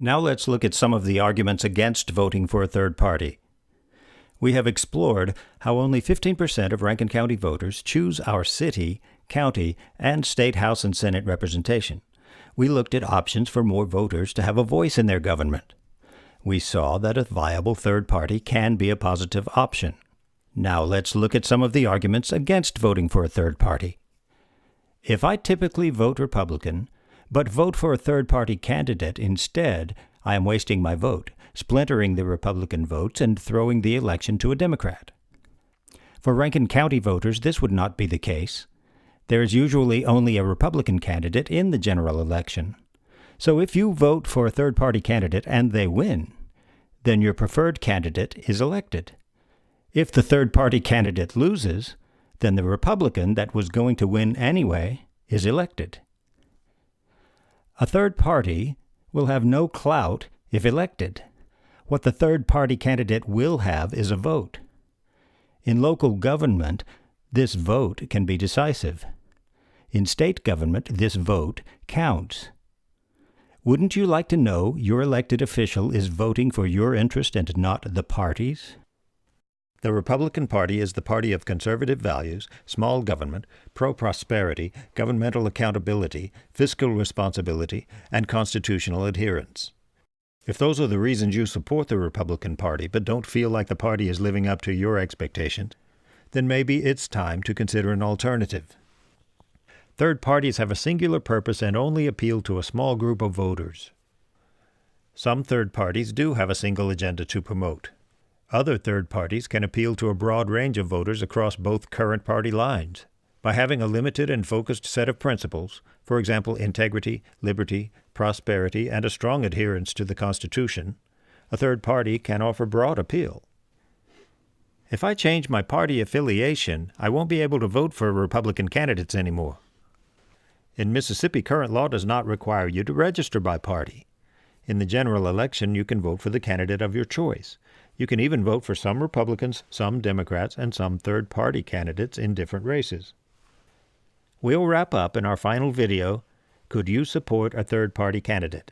Now let's look at some of the arguments against voting for a third party. We have explored how only 15% of Rankin County voters choose our city, county, and state House and Senate representation. We looked at options for more voters to have a voice in their government. We saw that a viable third party can be a positive option. Now let's look at some of the arguments against voting for a third party. If I typically vote Republican, but vote for a third-party candidate instead, I am wasting my vote, splintering the Republican votes and throwing the election to a Democrat. For Rankin County voters, this would not be the case. There is usually only a Republican candidate in the general election. So if you vote for a third-party candidate and they win, then your preferred candidate is elected. If the third-party candidate loses, then the Republican that was going to win anyway is elected. A third party will have no clout if elected. What the third-party candidate will have is a vote. In local government, this vote can be decisive. In state government, this vote counts. Wouldn't you like to know your elected official is voting for your interest and not the party's? The Republican Party is the party of conservative values, small government, pro-prosperity, governmental accountability, fiscal responsibility, and constitutional adherence. If those are the reasons you support the Republican Party but don't feel like the party is living up to your expectations, then maybe it's time to consider an alternative. Third parties have a singular purpose and only appeal to a small group of voters. Some third parties do have a single agenda to promote. Other third parties can appeal to a broad range of voters across both current party lines. By having a limited and focused set of principles, for example, integrity, liberty, prosperity, and a strong adherence to the Constitution, a third party can offer broad appeal. If I change my party affiliation, I won't be able to vote for Republican candidates anymore. In Mississippi, current law does not require you to register by party. In the general election, you can vote for the candidate of your choice. You can even vote for some Republicans, some Democrats, and some third-party candidates in different races. We'll wrap up in our final video, Could you support a third-party candidate?